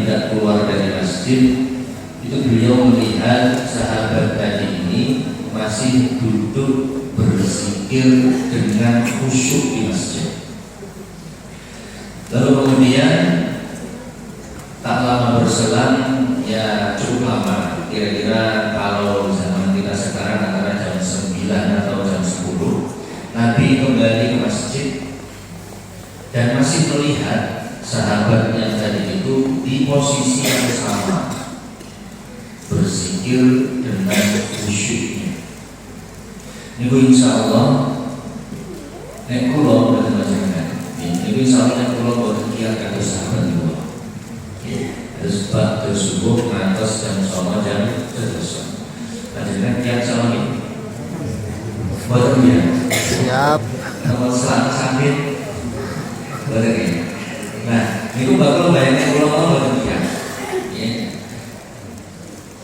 tidak keluar dari masjid, itu beliau melihat sahabat tadi ini masih duduk berzikir dengan khusyuk di masjid. Lalu kemudian tak lama berselang, ya cukup lama, kira-kira kalau zaman kita sekarang antara jam 9 atau jam 10, Nabi kembali ke masjid dan masih melihat sahabatnya tadi itu di posisi yang sama, berzikir dengan khusyuknya. Ini insya Allah nek kula boten panjenengan. Ini insya Allah nek kula boten kiat karo sahabat kula. Terus bab subuh ngantos jam 9 jam 11. Panjenengan kiat salam iki. Boten ya. Siap. Kalau selamat sakit boten ya. Nah, niku bakal bayangke kula boten kiat.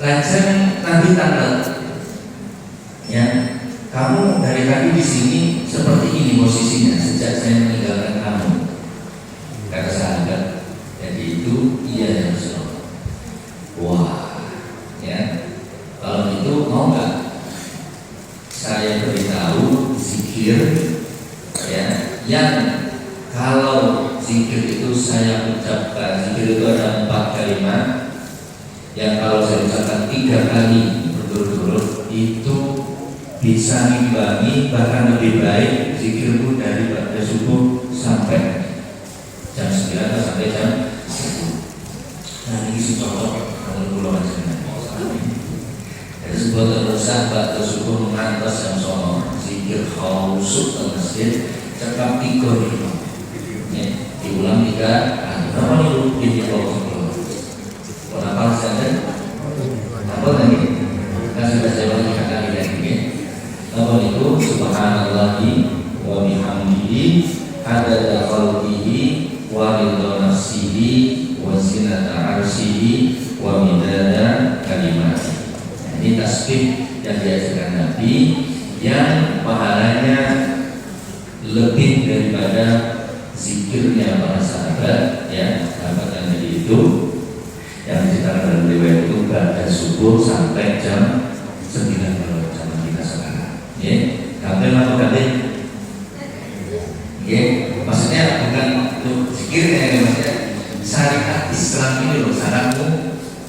Lajeng Nabi tanggal, ya, kamu dari tadi di sini seperti ini posisinya sejak saya meninggalkan kamu, kata sahabat. Jadi itu iya ya Rasulullah. Wah, ya, kalau itu mau nggak saya beritahu zikir, ya, yang kalau zikir itu saya ucapkan, zikir itu ada 4 kalimat. Yang kalau saya ucapkan 3 kali berturut-turut itu bisa mengimbangi, bahkan lebih baik zikirku dari pada subuh sampai jam 9 atau sampai jam 10. Nah ini contoh kalau pulau macam dari sebuah terusan pada subuh mengantos jam 9 zikir khusyuk ke masjid cekap 3 ya, diulang 3 kali. Berapa nih ini kalau apa saja? Apa tadi? Kita sudah jawab 3 kali lagi. Apa itu? Subhanallahi wa bihamdihi adada khalqihi wa ridha nafsihi wa zinata arsyihi wa midada kalimatihi. Ini tasbih yang diajarkan Nabi yang pahalanya lebih daripada zikirnya para sahabat, ya, sahabat yang tadi itu yang ceritakan dalam riwayat itu pada subuh sampai jam 9 kalau zaman kita sekarang. Ya, kabel atau kabel? Ya, maksudnya bukan untuk zikirnya, maksudnya syariat Islam ini loh sangat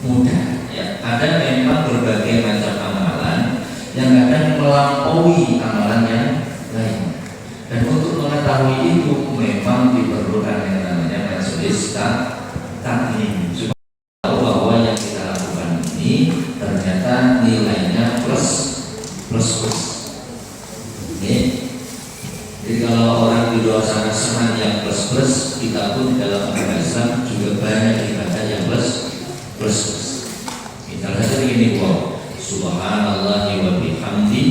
mudah. Ya, ada memang berbagai macam amalan yang kadang melampaui amalan yang lain. Dan untuk mengetahui itu memang diperlukan yang namanya majelis taklim. Bahwa yang kita lakukan ini ternyata nilainya plus. Okay. Jadi kalau orang di luar sana senang yang plus, kita pun dalam agama Islam juga banyak ibadah yang plus. Misalnya saja begini, Subhanallahi wa bihamdi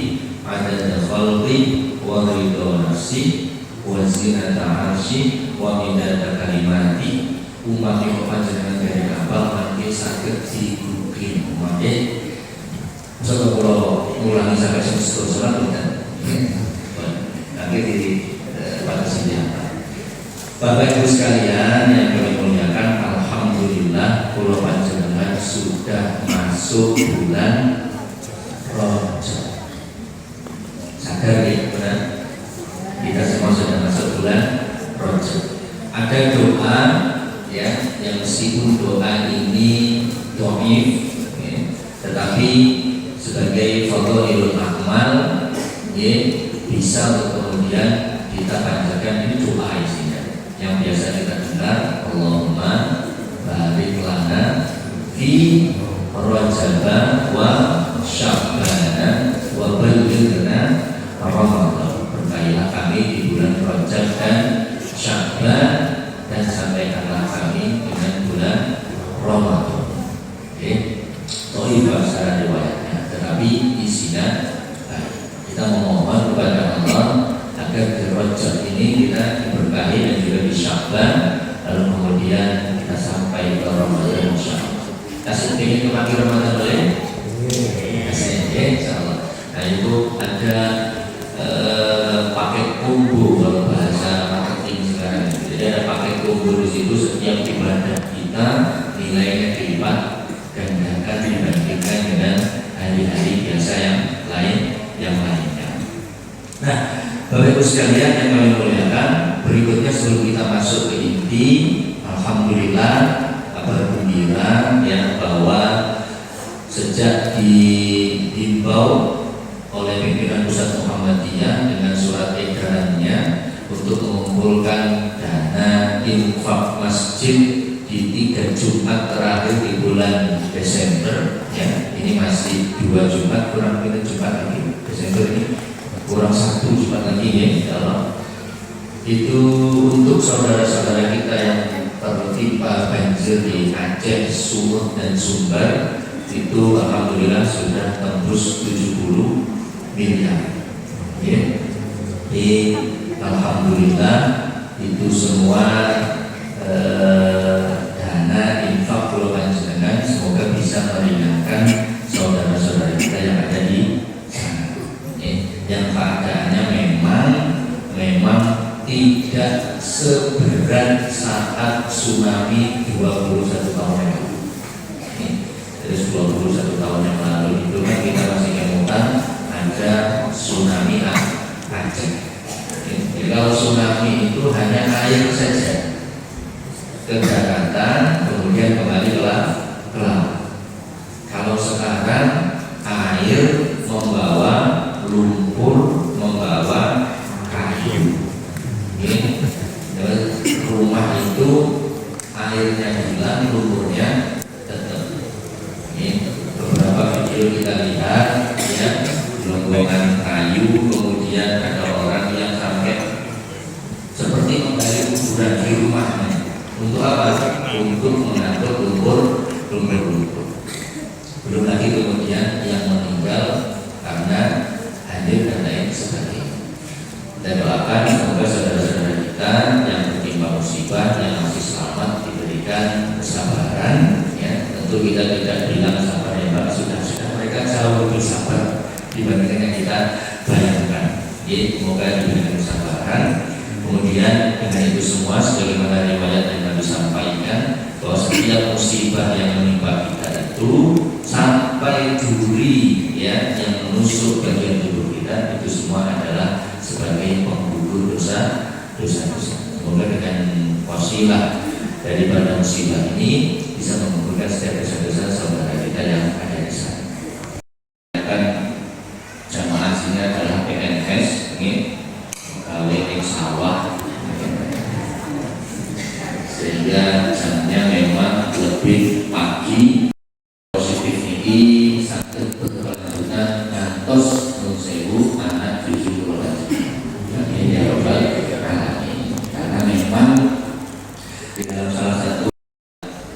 adada khalqi wa ridha nafsi wa zinata arsyi wa midada kalimati. Umat yang panjenengan dari kapal nanti sakit di Google, umatnya. Misalnya kalau ulangi sampai setelah dan nanti di pada senjata. Bapak Ibu sekalian yang kami muliakan, alhamdulillah pulau panjenengan sudah masuk bulan Rajab. Sadar ya, benar? Kita semua sudah masuk bulan Rajab. Ada doa, ya, yang meskipun doa ini dhaif, ya, tetapi sebagai fadhailul amal, ya, bisa untuk kemudian kita panjatkan. Ini doa isinya yang biasa kita dengar, Allahumma barik lana fi Rajab wa Sya'ban wa ballighna Ramadan. Berkailah kami di bulan Rajab dan Sya'ban dan sampaikanlah kami dengan bulan Ramadan. Oke, toibah secara riwayatnya, tetapi isinya kita memohon kepada Allah agar di Rajab ini kita diberkahi dan juga di Sya'ban, lalu kemudian kita sampai ke Ramadan insyaallah. Kasih ingin kemaki Ramadan boleh? Kasih ya insyaallah. Nah itu ada paket combo kalau bahasa marketing sekarang. Jadi ada paket combo di situ, setiap ibadah kita nilai yang lainnya. Nah, Bapak Ibu sekalian yang kami muliakan, berikutnya sebelum kita masuk ke inti, alhamdulillah kabar gembira ya bahwa sejak dihimbau oleh pimpinan Pusat Muhammadiyah dengan surat edarannya untuk mengumpulkan dana infak masjid di 3 Jumat terakhir di bulan Desember ya, ini masih 2 Jumat, kurang lebih Jumat lagi Desember ini, kurang 1 Jumat lagi ya insya Allah. Itu untuk saudara-saudara kita yang tertimpa banjir di Aceh, Sumut dan Sumbar, itu alhamdulillah sudah tembus 70 miliar ya. Alhamdulillah itu semua dana infak Pulau Panjenengan semoga bisa meringankan saudara-saudara kita yang ada di sana yang keadaannya memang tidak seberat saat tsunami 21 tahun yang lalu. Terus 21 tahun yang lalu itu kan kita masih kemutan ada tsunami Aceh. Jadi kalau tsunami itu hanya air saja ke daratan kemudian kembali ke laut. Kalau sekarang air membawa lumpur, membawa kayu. Ini rumah itu airnya hilang, lumpurnya tetap. Ini beberapa video kita lihat ya, gelonggongan kayu, kemudian ada orang yang sampai seperti menggali kuburan di rumahnya. Untuk apa? Untuk mengangkut lumpur. Belum lagi kemudian yang meninggal karena hadir dan lain sebagainya. Dan doakan semoga saudara-saudara kita yang tertimpa musibah yang masih selamat diberikan kesabaran ya. Tentu kita tidak bilang sabar ya Pak, sudah mereka jauh lebih sabar dibandingkan yang kita bayangkan. Jadi semoga diberikan kesabaran. Kemudian dengan itu semua sebagaimana riwayat yang kami sampaikan bahwa setiap musibah yang menimpa kita itu sampai duri ya yang menusuk bagian tubuh kita itu semua adalah sebagai penggugur dosa-dosa. Semoga dengan wasilah daripada musibah ini bisa menggugurkan setiap dosa-dosa saudara kita yang ada di sana. Jamaah sini adalah PNS ini kawin sawah sehingga jamnya memang lebih pagi. Positif ini sakit berkelanjutan ngantos nunsewu anak cucu Pulau Panjenengan ya Rabbal Alamin. Karena memang di dalam salah satu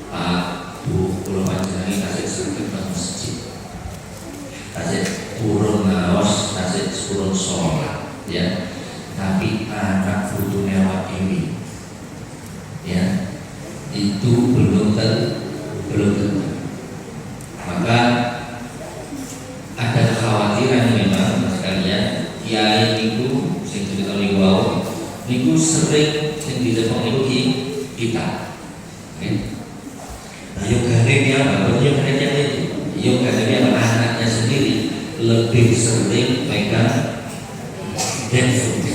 Pak Bu Pulau Panjenengan kasih sakit ke masjid, kasih turun ngawas, kasih turun sholat ya. Tapi anak butuh lewat ini ya, itu belum tentu. Maka ada kekhawatiran memang sekalian kiai itu sing cerita niku niku sering sing ditepok niku kita ayo garengnya apa ayo garengnya itu ayo garengnya anaknya sendiri lebih sering pegang handphone.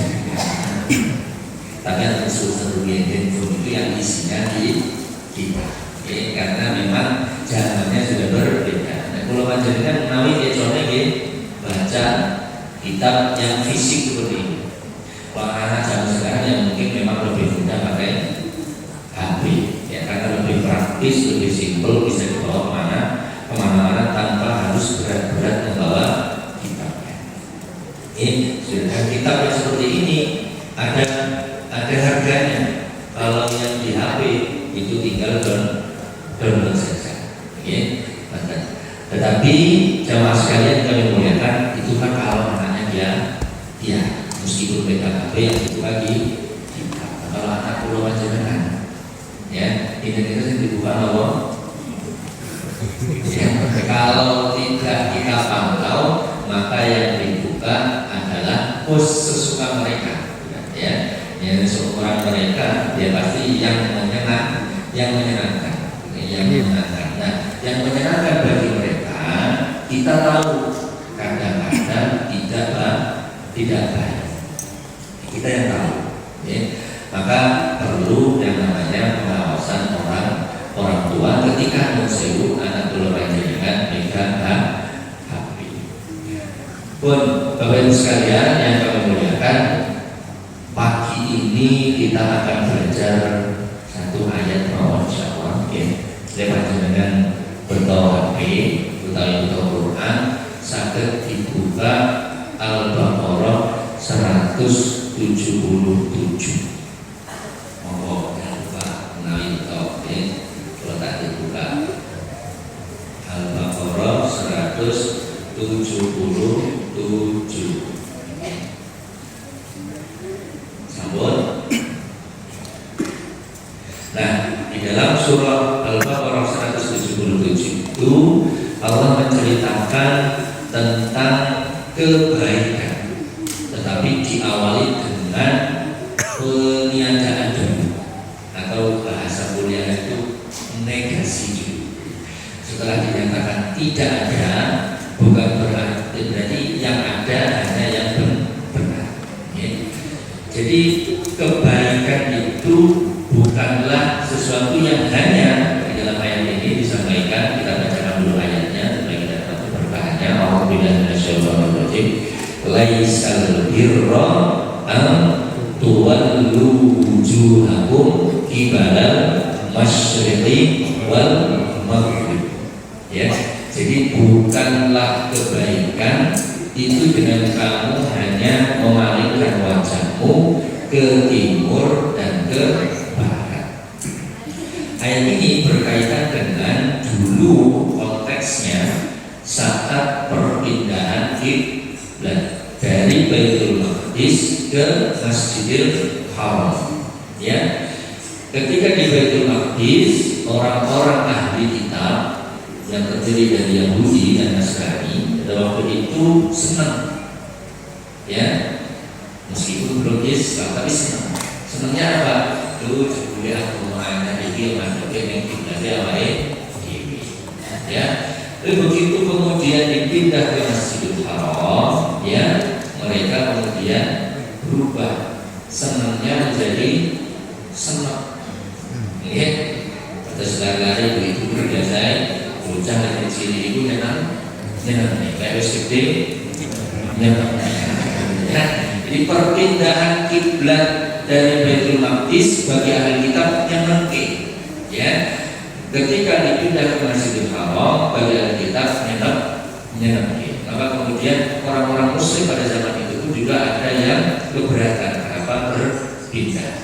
Tapi yang seru handphone itu yang isinya di kita karena memang zamannya sudah berbeda. Nah, Pulau Panjenengan menawi kecuali baca kitab yang fisik seperti ini. Kalau anak zaman sekarang yang mungkin memang lebih mudah pakai HP ya, karena lebih praktis, lebih simpel, bisa dibawa kemana-mana tanpa harus berat-berat membawa kitabnya. Sedangkan kitab yang seperti ini ada harganya. Kalau yang di HP itu tinggal download saja. Tetapi jamaah sekalian kami muliakan, itu kan kalau anaknya dia meskipun pegang HP yang itu lagi kita. Kalau anak Pulau Panjenengan ya, ini yang dibuka Allah. Ya, kalau tidak kita pantau, maka yang dibuka adalah sesuka mereka ya. Yang seorang mereka dia pasti yang menyenangkan. Nah, yang menyenangkan bagi mereka kita tahu kadang-kadang tidak tidak baik. Kita yang tahu, ya. Maka perlu yang namanya pengawasan orang tua ketika mensewu anak dulu panjenengan megang HP. Pun Bapak Ibu sekalian yang kami muliakan, pagi ini kita akan belajar satu ayat mawon insyaallah, ya. Lewat jenengan berdoa HP, utawi Quran, saged dibuka Al-Baqarah 177. Monggo dibuka menawi tok, ya. Kalau tak dibuka Al-Baqarah 177. Sambut. Nah, di dalam surah Al-Baqarah 177 itu Allah menceritakan tentang kebaikan, tetapi diawali dengan peniadaan dulu, atau bahasa kuliah itu negasi dulu. Setelah dinyatakan tidak ada, bukan berarti yang ada hanya yang benar, ya. Jadi kebaikan itu bukanlah sesuatu yang hanya di dalam ayat ini disampaikan. Kita bacakan dulu ayatnya supaya kita dapat berkahnya. A'udzubillahi minasyaitonir rajim. Laisal birra an tuwallu wujuhakum qibalal masyriqi wal maghrib. Ya, jadi bukanlah kebaikan itu dengan kamu hanya memalingkan wajahmu ke timur dan ke barat. Ayat ini berkaitan dengan dulu konteksnya saat perpindahan kiblat dari Baitul Maqdis ke Masjidil Haram. Ya, ketika di Baitul Maqdis, orang-orang ahli kitab yang terdiri dari Yahudi dan Nasrani pada waktu itu senang, ya, meskipun belum Islam tapi senang. Senangnya apa? Tuh boleh aku mengajar iki masuk ke ning kiblat awake dhewe. Ya. Lalu begitu kemudian dipindah ke Masjidil Haram, ya, mereka kemudian berubah, senangnya menjadi senang. Ya. Terus lari-lari begitu biasa. Bocah yang kecil itu nyenang nih, kayak gede nyenang. Ya, jadi perpindahan kiblat dari Baitul Maqdis bagi ahli kitab yang ngerti, ya. Ketika dipindah ke Masjidil Haram bagi ahli kitab nyenang. Maka kemudian orang-orang Muslim pada zaman itu juga ada yang keberatan kenapa berpindah.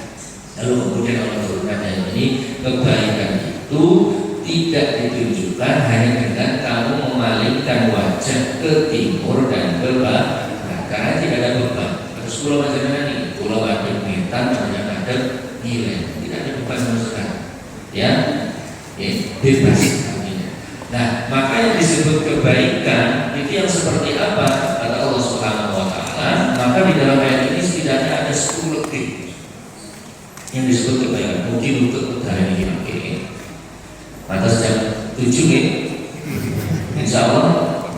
Lalu kemudian Allah turunkan ayat ini, kebaikan itu tidak ditunjukkan hanya dengan kamu memalingkan wajah ke timur dan ke barat, karena tidak ada beban. Terus pulau macam ini, pulau ada bintang, ada nilai, tidak ada beban sama sekali, ya, bebas. Nah, maka yang disebut kebaikan itu yang seperti apa? Kata Allah Subhanahu Wa Taala. Maka di dalam ayat ini setidaknya ada 10 lebih yang disebut kebaikan. Mungkin untuk udara ini makin. Atas jam 7 ya, insya Allah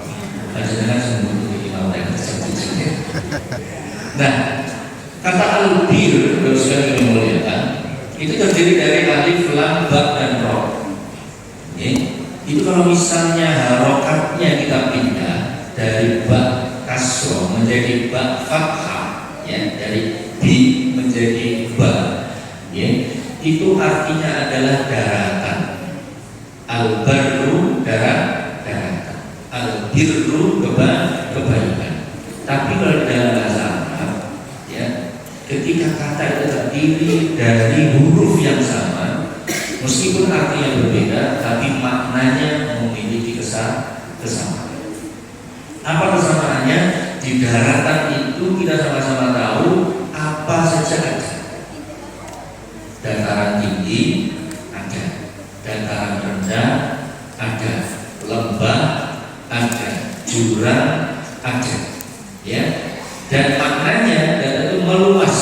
dengan sembuh di imam jam 7 ya. Nah, kata al-bir yang dimuliakan itu terdiri dari alif, lam, ba, dan ro. Ya. Itu kalau misalnya harokatnya kita pindah dari ba kasro menjadi ba fathah, ya, dari bi menjadi ba, ya, itu artinya adalah daratan. Al-barru daratan, al-birru kebaikan. Tapi kalau dalam bahasa Arab, ya, ketika kata itu terdiri dari huruf yang sama, meskipun artinya berbeda, tapi maknanya memiliki kesamaan. Apa kesamaannya? Di daratan itu kita sama-sama tahu apa saja ada. Dataran tinggi ada, dataran rendah ada, lembah ada, jurang ada, ya. Dan maknanya data itu meluas,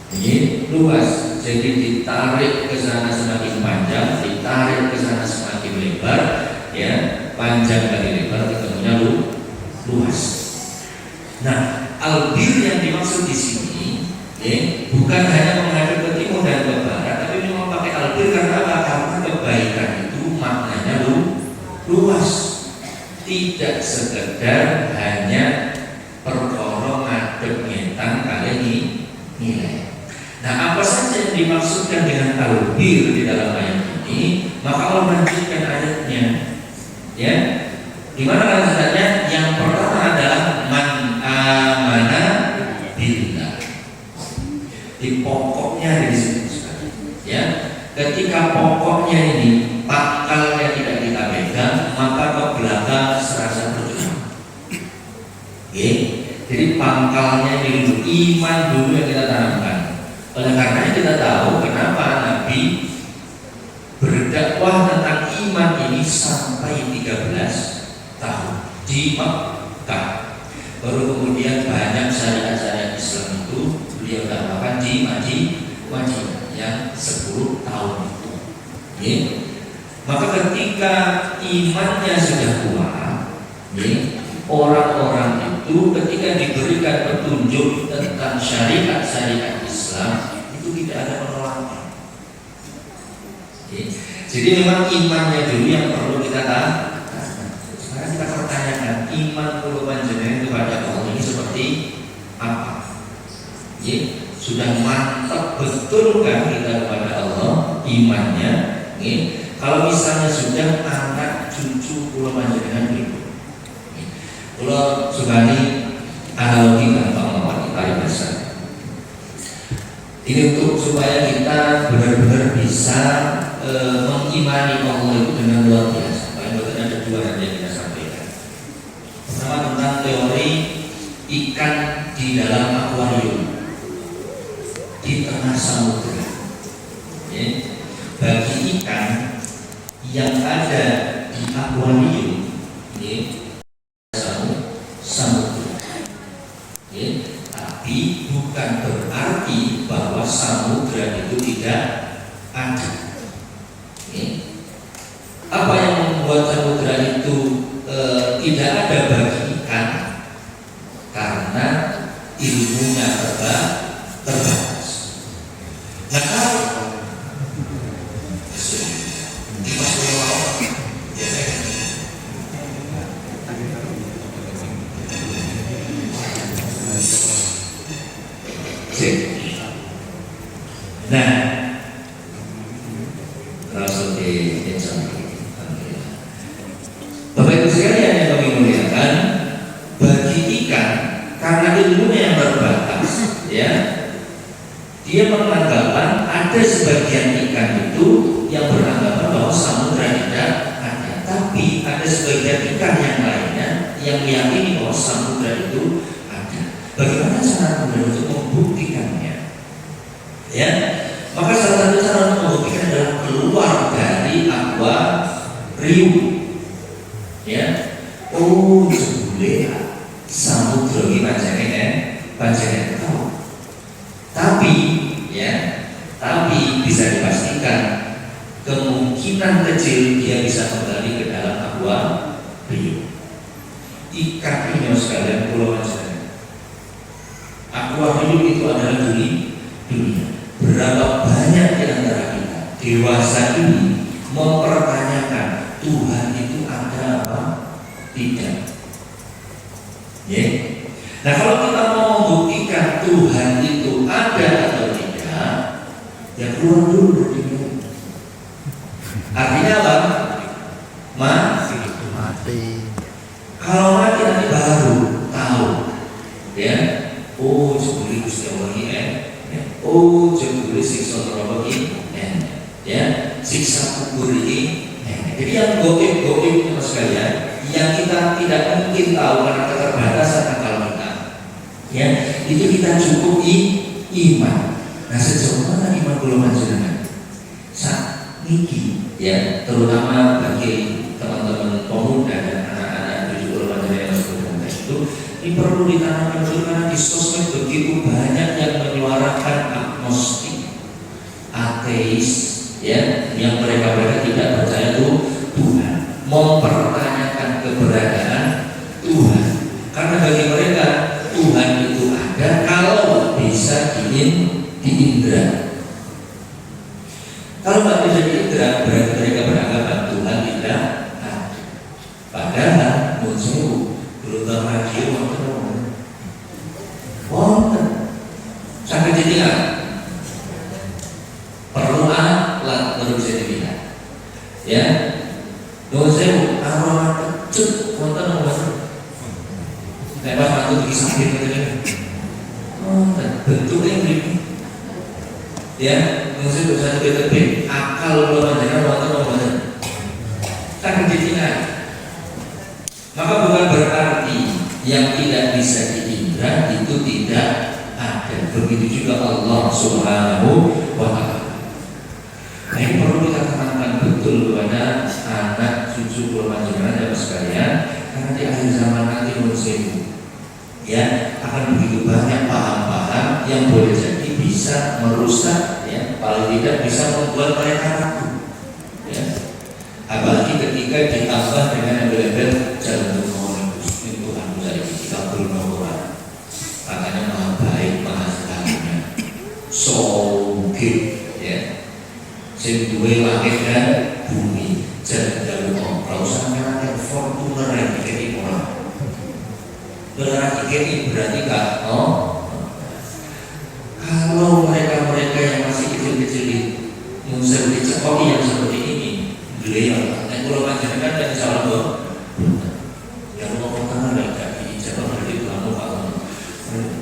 ini luas. Jadi ditarik ke sana semakin panjang, ditarik ke sana semakin lebar, ya, panjang kali lebar ketemunya luas. Nah, Albir yang dimaksud di sini bukan hanya menghadap ke timur dan ke barat, tapi memang pakai albir karena apa? Karena kebaikan itu maknanya luas, tidak sekedar hanya perkara ngadep ngetang kalian nilai. Nah, apa saja yang dimaksudkan dengan albir di dalam ayat ini? Maka Allah melanjutkan ayatnya, ya. Di mana lanjutannya? Yang pertama adalah man amana billah. Di pokoknya di situ, ya. Ketika pokoknya ini pangkalnya tidak kita pegang, maka ke belakang serasa percuma. Oke. Jadi pangkalnya ini dulu, iman dulu yang kita tanamkan. Oleh karena kita tahu kenapa Nabi berdakwah tentang iman ini sampai 13 tahun di Makkah. Baru kemudian banyak syariat-syariat Islam itu beliau dakwahkan di Madinah yang 10 tahun itu. Ya. Maka ketika imannya sudah kuat, ya, orang-orang itu ketika diberikan petunjuk tentang syariat-syariat Islam itu tidak ada penolakan. Okay. Jadi memang imannya dulu yang perlu kita tahu. Sekarang kita pertanyakan iman kulo panjenengan kepada Allah ini seperti apa? Okay. Sudah mantap betul kan kita kepada Allah imannya? Okay. Kalau misalnya sudah anak cucu kulo panjenengan itu, kulo sugani analogi gampang kita biasa. Ini untuk supaya kita benar-benar bisa mengimani Allah itu dengan luar biasa. Paling ada dua yang kita sampaikan. Pertama tentang teori ikan di dalam akuarium di tengah samudera. Ya. Bagi ikan yang ada di akuarium, ya, samudera. Ya. Tapi bukan berarti bahwa samudera itu tidak ada. Apa yang membuat samudera itu tidak ada bagi ikan? Karena ilmunya terbatas. Nah, kalau nah, langsung Bapak Ibu sekalian yang kami muliakan, bagi ikan karena ilmunya yang terbatas, ya, dia menganggapan ada sebagian ikan itu yang beranggapan bahwa samudera tidak ada, tapi ada sebagian ikan yang lainnya yang meyakini bahwa samudera itu ada. Bagaimana cara kemudian untuk membuktikannya? Ya, maka salah satu cara untuk membuktikan adalah keluar dari akuarium. Ya, oh jebule samudra iki pancene tahu. Tapi bisa dipastikan kemungkinan kecil dia bisa kembali ke dalam akuarium. Ikan ini sekalian pulau aja. Akuarium itu adalah dunia. Berapa banyak di antara kita dewasa ini mempertanyakan Tuhan itu ada apa? Tidak. Ya. Nah, kalau kita mau membuktikan Tuhan itu ada atau tidak, ya keluar dulu dari dunia. Artinya apa? Mati. Kalau mati nanti baru tahu. Ya. Oh, jebule Gusti Allah iki oh, jebule siksa neraka iki ya, siksa kubur iki. Jadi yang goib sekalian, yang kita tidak mungkin tahu karena keterbatasan akal kita, ya, itu kita cukup iman. Nah, sejauh mana iman kula panjenengan? Niki, ya, terutama bagi teman-teman pemuda dan anak-anak cucu kula panjenengan yang berada itu, ini perlu ditanamkan dulu karena di sosmed begitu banyak yang menyuarakan agnostik, ateis, ya, yang mereka tidak percaya Tuhan, mempertanyakan keberadaan Tuhan, karena bagi mereka Tuhan itu Padahal muncul gelombang radio wonten sampai ditinggal perlu alat baru bisa dilihat ya. Muncul aroma kecut wonten lepas waktu di samping bentuknya begini ya. Muncul bisa lebih akal berpanjangan wonten kan ditinggal. Maka bukan berarti yang tidak bisa diindra itu tidak ada. Begitu juga Allah Subhanahu wa Ta'ala. Nah, ini perlu kita tanamkan betul kepada anak cucu panjenengan dan sekalian, karena di akhir zaman nanti muslim ya akan begitu banyak paham-paham yang boleh jadi bisa merusak ya, paling tidak bisa membuat mereka ragu ya. Apalagi ketika ditambah dengan embel-embel jalan Tuhan itu aku saya kita belum orang katanya maha baik maha segalanya sogit ya sing duwe langit dan bumi jalan jalur kalau sampai yang Fortuner yang dikit orang benar dikit berarti kan kalau mereka yang masih kecil-kecil musim dicekoki yang seperti ini beliau kalau panjenengan dan insya Allah yang rumah pertama tidak diijabah dari Tuhan Allah.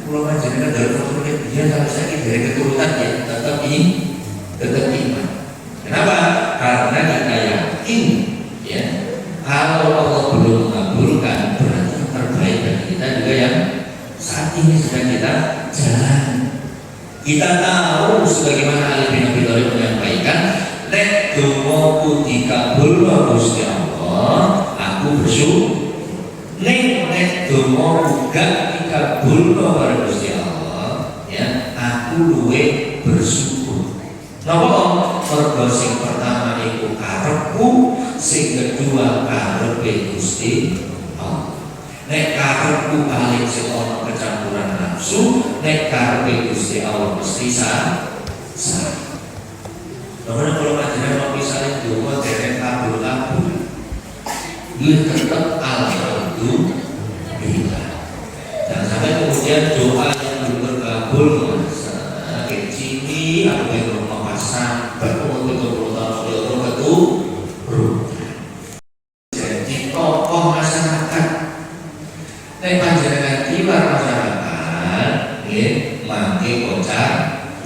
Kalau panjenengan dari Fortuner dia kalau sakit dari keturunan ya tetap iman. Kenapa? Karena kita yakin ya kalau Allah belum mengabulkan berarti yang terbaik bagi kita juga yang saat ini sedang kita jalan. Kita tahu sebagaimana Ali bin Abi Thalib menyampaikan, nek dongaku dikabulno Gusti Allah, aku bersyukur. Nek dongaku gak dikabulno karo Gusti Allah, ya aku luwih bersyukur. Napa? Mergo sing pertama iku karepku, sing kedua karepe Gusti Allah. Nek karepku paling sing ana kecampuran nafsu, nek karepe Gusti Allah mesti sah. Namun kalau panjenengan mau misalnya doa derek kabul-kabul, dia tetap alhamdulillah. Jangan sampai kemudian doa yang belum terkabul, kayak sini aku yang rumah pasang, baru untuk tahun itu jadi tokoh masyarakat. Nek panjenengan tiba masyarakat, mangke kocak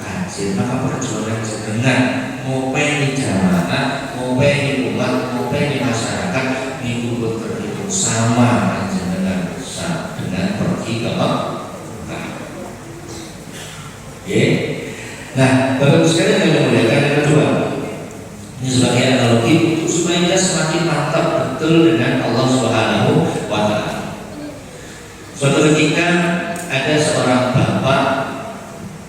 kajin, maka perjuangan jenengan ngopeni jamaah, ngopeni umat, ngopeni masyarakat minggu terhitung sama panjenengan dengan pergi ke Mekah. Nah, Bapak sekalian yang dimuliakan yang kedua, ini sebagai analogi untuk supaya kita semakin mantap betul dengan Allah Subhanahu wa Ta'ala. Suatu ketika ada seorang bapak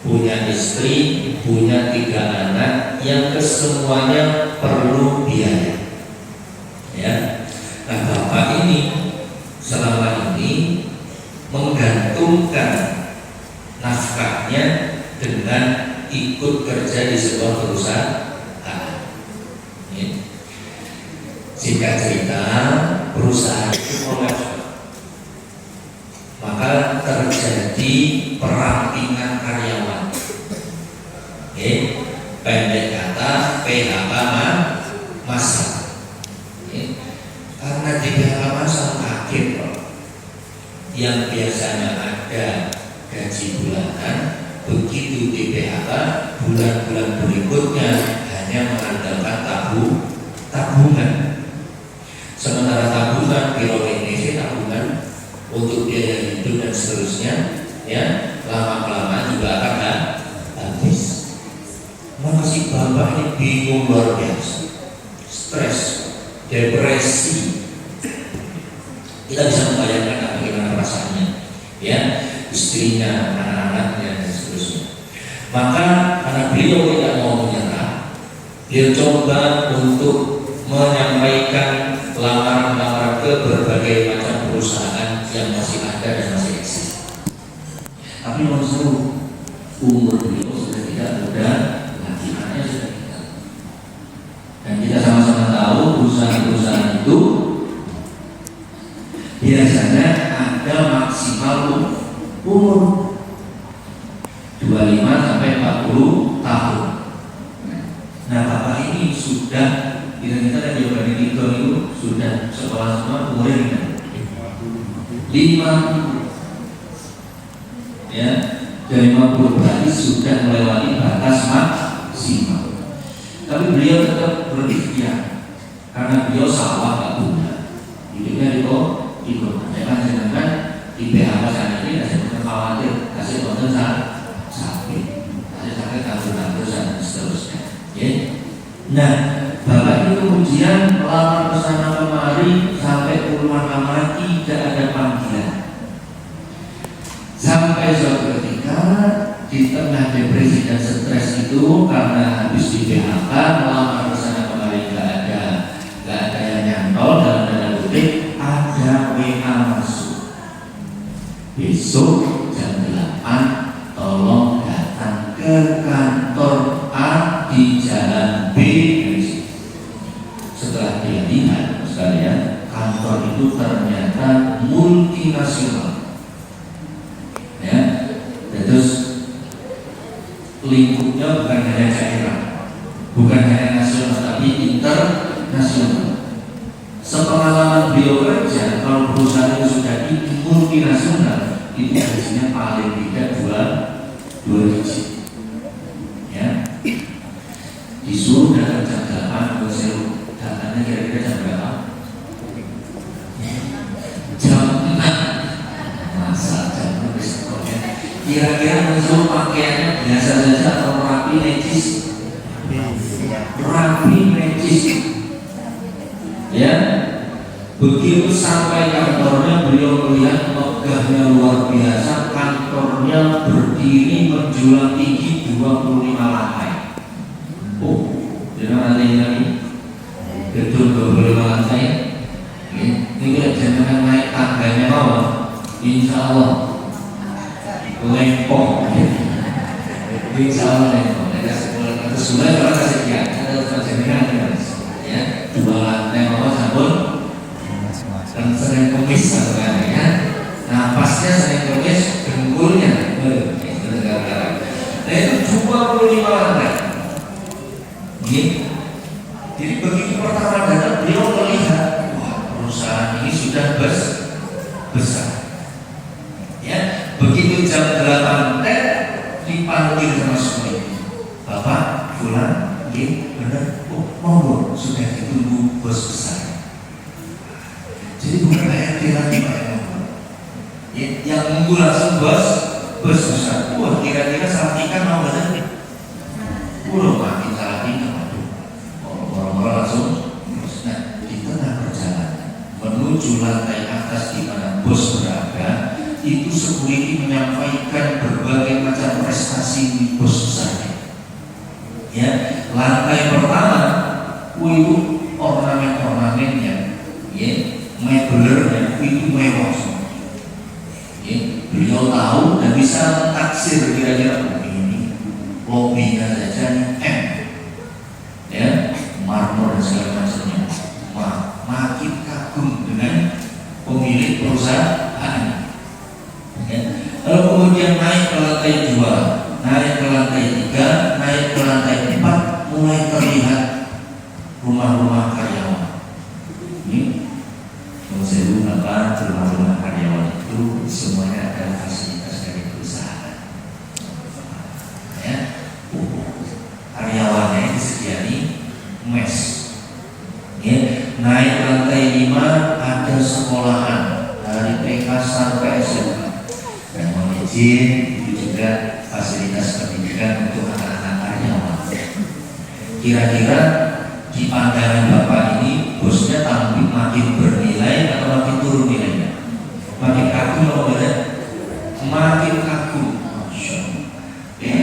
punya istri, punya 3 anak yang kesemuanya perlu biaya. Ya. Nah, bapak ini selama ini menggantungkan nafkahnya dengan ikut kerja di sebuah perusahaan. Singkat cerita, perusahaan itu kolaps. Maka terjadi perampingan karyawan. Pendek kata PHK massal. Karena di PHK massal kaget loh. Yang biasanya ada gaji bulanan, begitu di PHK bulan-bulan berikutnya hanya mengandalkan tabungan. Sementara tabungan biro Indonesia tabungan untuk biaya hidup dan seterusnya, ya lama-kelamaan juga akan habis. Maka si bapak ini bingung luar biasa, stres, depresi. Kita bisa membayangkan bagaimana perasaannya, ya istrinya, anak-anaknya dan seterusnya. Maka karena beliau tidak mau menyerah, beliau coba untuk menyampaikan lamaran-lamaran ke berbagai macam perusahaan yang masih ada dan masih eksis. Tapi langsung umur beliau sudah tidak muda, lagi anaknya sudah tinggal. Dan kita sama-sama tahu perusahaan-perusahaan itu biasanya ada maksimal umur 25 sampai 40 tahun. Nah, bapak ini sudah kita kan jawaban itu sudah sekolah semua umurnya 50. Ya, dari 50 berarti sudah melewati batas maksimal. Tapi beliau tetap berikhtiar karena beliau sawah gak punya, hidupnya di kota. Jangan di PHK sana ini kasih khawatir, kasih konten sakit, kasih sakit kanker dan seterusnya. Ya. Nah, bapak ini kemudian melamar kesana kemari sampai puluhan lamaran tidak ada panggilan. Sampai suatu ketika di tengah depresi dan stres itu karena habis di PHK melamar kesana kemari nggak ada yang nyantol, dalam tanda kutip ada WA masuk, besok jam 8 tolong datang ke kantor A di jalan B. Setelah dia lihat sekalian, kantor itu ternyata multinasional. Ya, terus lingkupnya bukan hanya daerah, bukan hanya nasional, tapi internasional. Sepengalaman beliau kerja, kalau perusahaan itu sudah di multinasional, itu gajinya paling tidak dua digit. Ya, disuruh datang jam 8, datangnya kira-kira jam berapa? Jam 6. Masa jam 6 besoknya kira-kira muncul pakaiannya biasa saja atau rapi necis? Rapi necis. Ya, begitu sampai kantornya beliau melihat megahnya luar biasa. Kantornya berdiri menjulang tinggi 25 lantai. Oh, jangan lagi gedung 25 lantai. Ini jangan naik tangganya bawah. Insya Allah lempong. Insya Allah lempong. Terus mulai kalau kasih kiat ada perjalanan ya 2 lantai bawah sabun dan sering kumis kan ya. Napasnya sering kumis, dengkulnya itu negara. Nah itu 25 lantai. Jadi begitu pertama datang beliau melihat, wah perusahaan ini sudah besar. Ya, begitu jam 8 dipanggil sama semuanya. Bapak, pulang, benar. Oh, monggo sudah ditunggu bos besar. Jadi bukan HRD lagi Pak yang nunggu langsung bos besar. Wah, kira-kira Salatikan mau nggak sih? Makin Salatikan, waduh. Orang-orang langsung. Nah, di tengah perjalanan menuju lantai atas di mana bos berada, itu security menyampaikan berbagai macam prestasi bos besarnya. Ya, lantai pertama, itu ornamen-ornamennya, ya, mebelernya itu mewah semua. Ya, beliau tahu dan bisa mentaksir kira-kira ini lobbynya saja M, ya, marmor dan segala macamnya. Makin kagum dengan pemilik perusahaan. Ya. Lalu kemudian naik ke lantai 2, naik ke lantai 3, naik ke lantai 4, mulai terlihat rumah-rumah karyawan. Ini rumah-rumah karyawan itu semuanya adalah fasilitas dari perusahaan. Ya, karyawannya disediani mes. Ya, naik ke lantai 5 ada sekolahan dari TK sampai SMA. Dan mohon izin itu juga fasilitas pendidikan untuk anak-anak karyawan. Kira-kira di pandangan Bapak ini bosnya tampil makin bernilai atau makin turun nilainya? Makin kagum atau enggak? Makin kagum. Ya.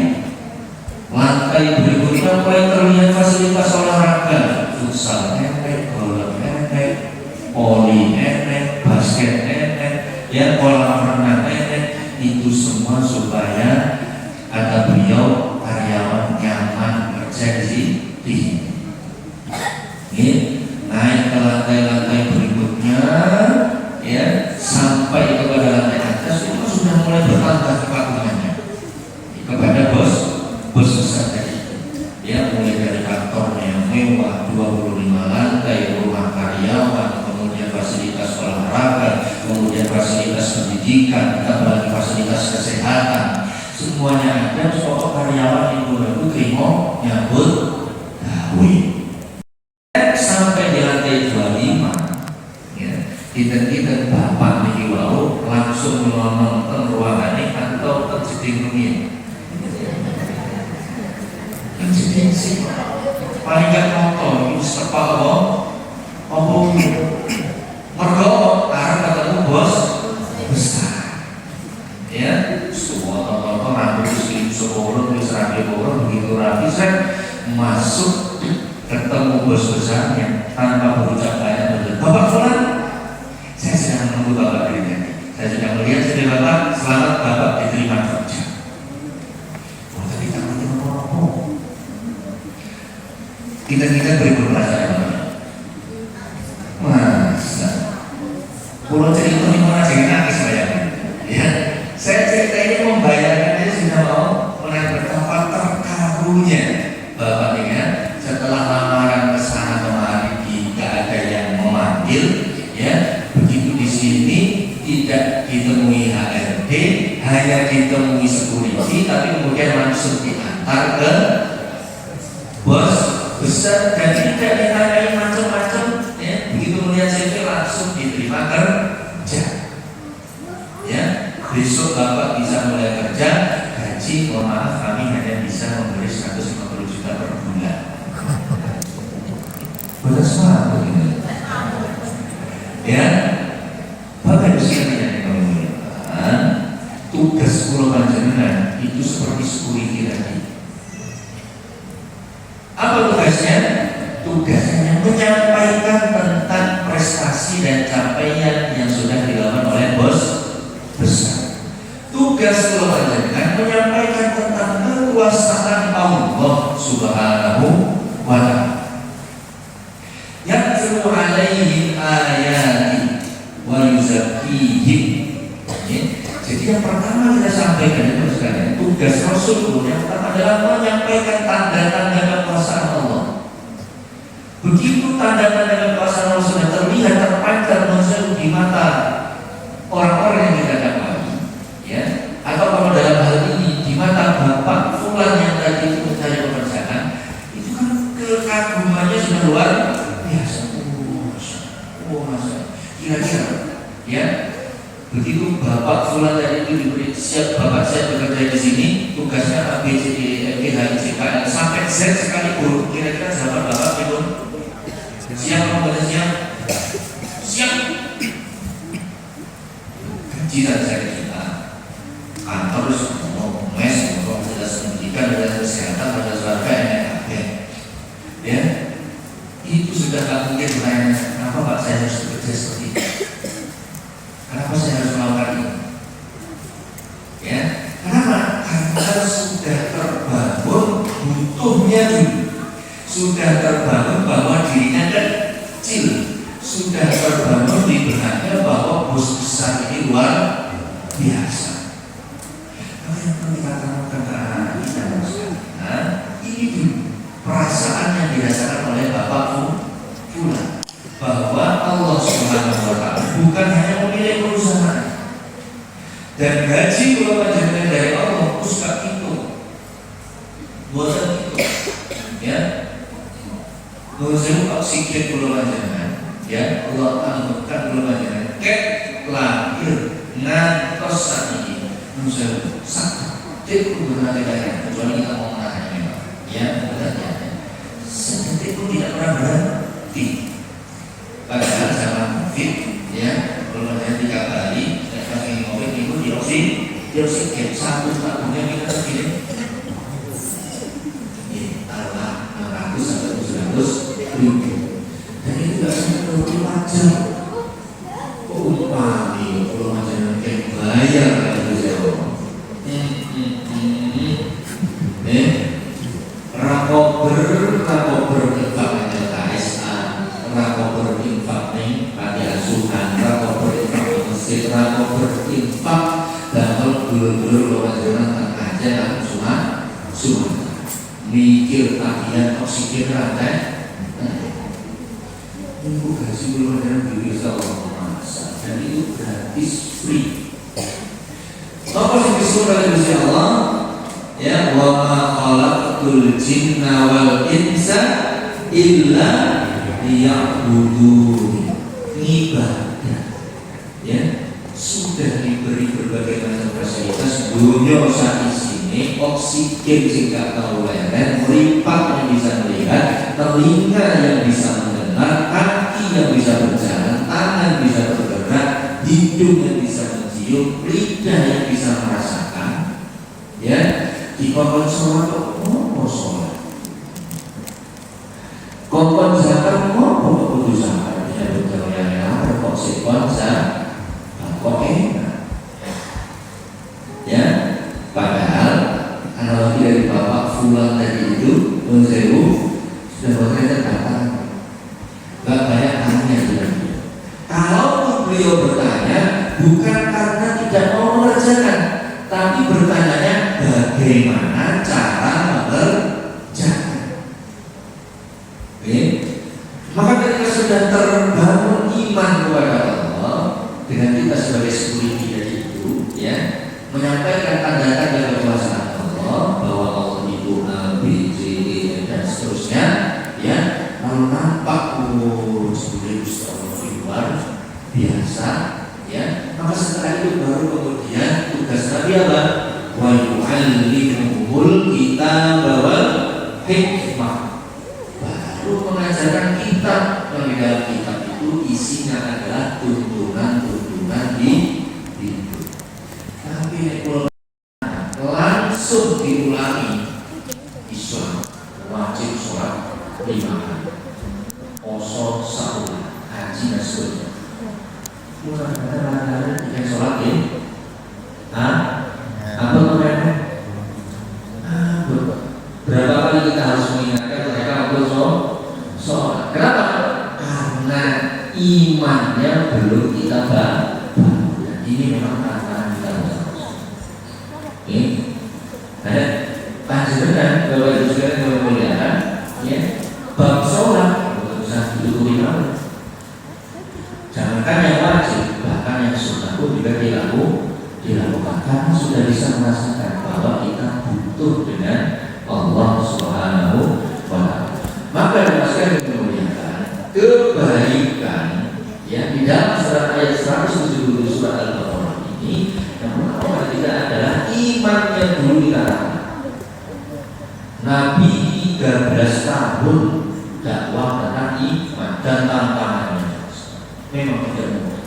Lantai berikutnya mulai terlihat fasilitas olahraga, futsal enek, bola enek, voli enek, basket enek, ya kolam renang enek. Itu semua supaya kata beliau karyawan nyaman kerja di sini. Naik ke lantai-lantai berikutnya, ya pendidikan, ditambah lagi fasilitas kesehatan, semuanya ada. Pokok karyawan ibu terima nyambut gawe. Sampai di lantai 25, ya, kita bapak niki wau langsung nonton ruangannya atau terjeding rumiyin. Terjeding sih, paling gak nonton itu sepak apa mergo arep ketemu bos besar, ya. Semua tonton rambut sing sepuluh wis rapi begitu rapi, saya masuk ketemu bos besarnya tanpa berucap banyak betul. Bapak Fulan, saya sedang menunggu bapak ini. Saya sedang melihat istri bapak, selamat bapak diterima kerja. Oh, tapi tak ngerti apa-apa. Kita beri perasaan. Masa pulau cerita ini mana jangan nangis bayangin. Ya, saya cerita ini membayangkan dia sudah mau mulai betapa terkarunya bapak dengan setelah lamaran kesana kemari tidak ada yang memanggil, ya. Begitu di sini tidak ditemui HRD, hanya ditemui security, tapi kemudian langsung diantar ke bos besar dan tidak ditanyai macam-macam, ya. Begitu melihat CV langsung diterima kerja, ya. Besok bapak bisa mulai kerja, gaji mohon maaf kami hanya bisa memberi 150 juta per bulan. Betul semua begini, ya. Bapak Ibu sekalian yang kami muliakan, tugas pulau panjenengan itu seperti security tadi. Apa tugasnya? Tugasnya menyampaikan tentang prestasi dan capaian yang sudah dilakukan oleh bos besar. Tugas pulau panjenengan menyampaikan tentang kekuasaan Allah Subhanahu wa Ta'ala. Yatlu alaihim ayati wa yuzakkihim. Jadi yang pertama kita sampaikan itu sekalian, tugas Rasul yang pertama adalah menyampaikan tanda-tanda kekuasaan Allah. Begitu tanda-tanda kekuasaan Allah sudah terlihat terpancar menyeru di mata orang-orang yang kita dapati, ya, atau kalau dalam hal ini di mata bapak Fulan yang tadi itu mencari pekerjaan, itu kan kekagumannya sudah luar biasa. Masa kira-kira, ya, begitu bapak Fulan tadi itu diberi siap, bapak saya bekerja di sini, tugasnya A B C D E F G H I J K L sampai Z sekalipun, kira-kira sahabat bapak itu siap apa tidak siap? Siap. Gaji dan saya kita kantor mau mes, mau fasilitas pendidikan, fasilitas kesehatan, fasilitas warga, NKP, ya. Itu sudah tak mungkin bertanya, kenapa Pak saya harus bekerja seperti itu? Kenapa saya harus melakukan ini? Ya, kenapa? Karena sudah terbangun butuhnya dulu, sudah terbangun bahwa dirinya kecil, sudah terbangun di benaknya bahwa bos besar ini luar biasa. Kalau yang perlu kita tanamkan ke anak kita, nah, ini dulu perasaan yang dirasakan oleh Bapak Fulan bahwa Allah Subhanahu wa Ta'ala bukan hanya memilih perusahaan dan gaji pulau panjenengan dari Allah usah itu, buatan itu, ya. Menurut oksigen pulau panjenengan, ya, Allah anggapkan pulau panjenengan kek lahir ngantos saat ini, menurut sakit tidak pernah ada kecuali kita mau menahannya, ya, ya. Sedetik pun tidak pernah berhenti. Padahal zaman COVID, ya, belum ada 3 kali, pas COVID itu dioksigen satu tabungnya kita segini, taruhlah 600 sampai 700 ribu, dan itu nggak sampai 24 jam. Upami kalau macam kayak bayar itu saya. Rakober infak dengan KSA, rakober infak nih panti asuhan, rakober infak masjid, rakober infak dan dulur-dulur kewajaran aja langsung semua mikir tagihan oksigen rantai. Ibu gaji kewajaran bisa Allah masa dan itu gratis free. disuruh oleh Gusti Allah, ya, wa ma khalaqtul jinna wal insa illa liya'budun. Ibadah, ya, sudah diberi berbagai macam fasilitas dunia saat ini, oksigen jika tahu leren, meripat yang bisa melihat, telinga yang bisa mendengar, kaki yang bisa berjalan, tangan bisa bergerak, hidung yang bisa mencium, lidah yang bisa merasakan, ya, di kokon sholat mau sholat, kokon zakat mau kudu zakat, ya betul ya, kok sekon zakat, kok enak, ya, padahal analogi dari bapak Fulan tadi itu menurut sudah bekerja datang, nggak banyak tanya dengan dia. Kalau beliau bertanya bukan karena tidak mau mengerjakan, tapi bertanyanya bagaimana cara mengerjakan. Oke? Maka ketika sudah terbangun iman kepada Allah dengan kita sebagai security dari itu, ya, menyampaikan tanda-tanda kekuasaan Allah bahwa Allah itu A, B, C, D, dan seterusnya, ya, lalu nampak sebagai luar biasa, ya, maka setelah itu baru kemudian tugas Nabi apa? Wa yu'allimuhul kitab wal hikmah, baru mengajarkan kitab yang di dalam kitab itu isinya adalah tuntunan-tuntunan di hidup. Tapi langsung diulangi Islam wajib sholat 5 kali, poso sahur, haji dan seterusnya. Mudah-mudahan yang sholat ya, apa namanya? Berapa kali kita harus mengingatkan mereka untuk sholat? Kenapa? Karena imannya belum kita bangun. Ini memang tantangan kita bersama. Oke, ada panjenengan bahwa itu sekalian yang memuliakan, ya, bab sholat bisa didukung iman. Jangankan yang wajib, bahkan yang sunnah pun juga dilakukan karena sudah bisa merasakan bahwa kita butuh dengan Allah Subhanahu wa Ta'ala. Maka dimasukkan yang memuliakan kebaikan, ya, di dalam surat ayat 170 surat Al-Baqarah ini yang pertama kita adalah iman yang dulu dikatakan Nabi 13 tahun dakwah tentang iman dan tantangannya memang tidak mudah,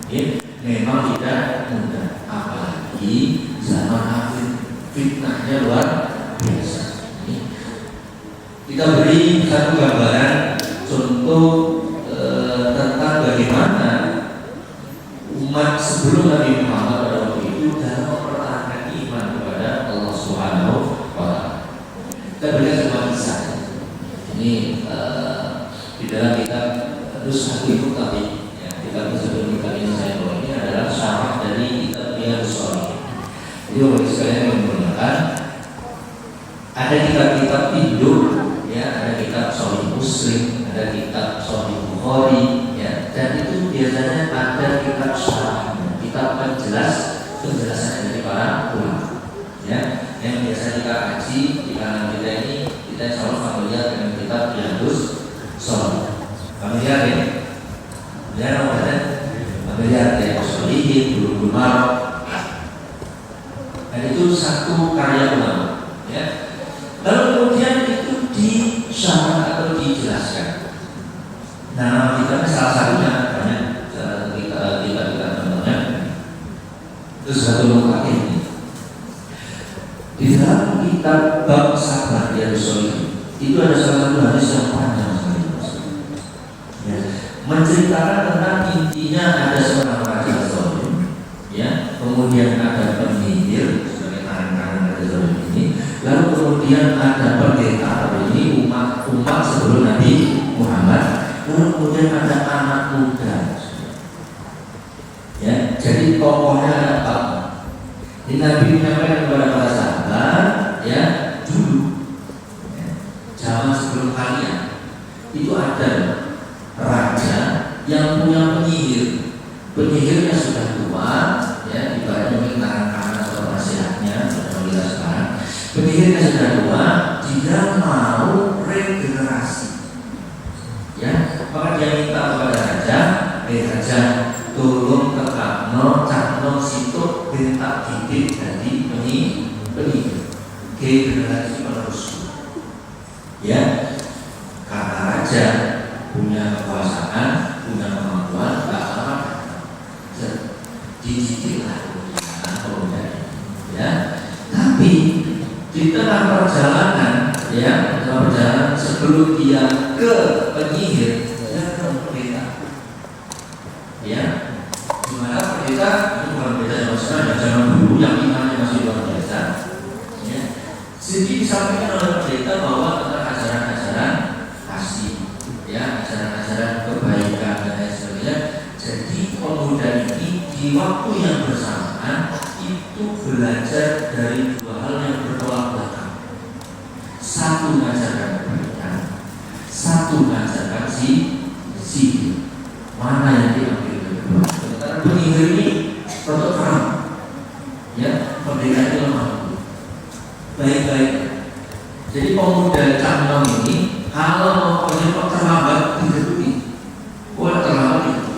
ya, memang tidak mudah, apalagi zaman akhir fitnahnya luar biasa. Kita beri satu gambaran contoh tentang bagaimana umat sebelum Nabi Muhammad pada waktu itu dalam mempertahankan iman kepada Allah Subhanahu wa Ta'ala. Kita berikan sebuah kisah. Ini di dalam kitab Nushatul Muttaqin, ya, kitab Nushatul Muttaqin saya bawa ini adalah syarah dari kitab Riyadhus Shalihin. Jadi bagi sekalian yang menggunakan ada kitab-kitab Indo, ya, ada kitab Sahih Muslim, ada kitab Sahih Bukhari, ya, dan itu biasanya ada kitab syarahnya, kitab penjelasan dari para ulama, ya, yang biasa kita kaji di kalangan kita ini. Kita insya Allah familiar dengan kitab Riyadhus Shalihin. Familiar ya? Familiar apa? Familiar Riyadhus Shalihin, Bulughul Maram. Dan itu satu karya ulama, ya. Lalu kemudian itu disyarah atau dijelaskan. Nah, kita salah satunya banyak kita contohnya itu satu Muttaqin ini. Di dalam kitab bab sabar Riyadhus Shalihin itu ada salah satu hadis yang panjang sekali, ya, menceritakan tentang intinya ada seorang raja zalim, ya, kemudian ada penyihir sebagai tangan dari zalim ini, lalu kemudian ada pendeta ini umat sebelum Nabi Muhammad, lalu kemudian ada anak muda, ya, jadi tokohnya ada empat. Di Nabi menyampaikan kepada para sahabat, ya, dulu, ya, zaman sebelum kalian itu ada raja yang punya penyihir. Penyihirnya sudah tua, ya, ibaratnya mungkin tangan kanan atau nasihat raja tolong tekakno cakno situ bentak didik jadi penyihir generasi penerus. Ya, karena raja punya kekuasaan, punya kemampuan, tak sama didiklah kemudian. Ya, tapi di tengah perjalanan, ya, tengah perjalanan sebelum dia ke penyihir, dia ke pendeta. Ya, dimana pendeta itu bukan pendeta yang sekarang, zaman dulu yang imannya masih luar biasa. Ya, jadi disampaikan oleh pendeta bahwa tentang ajaran-ajaran kasih, ya, ajaran-ajaran kebaikan dan lain sebagainya. Jadi pemuda ini di waktu yang bersamaan itu belajar dari dua hal yang bertolak belakang. Satu mengajarkan kebaikan, satu mengajarkan sihir. Mana yang diambil kedua? Sementara penyihir ini tetap terang, ya, pendeta itu lemah. Baik-baik. Jadi pemuda Camnon ini kalau mau terlambat dihubungi, terlambat itu,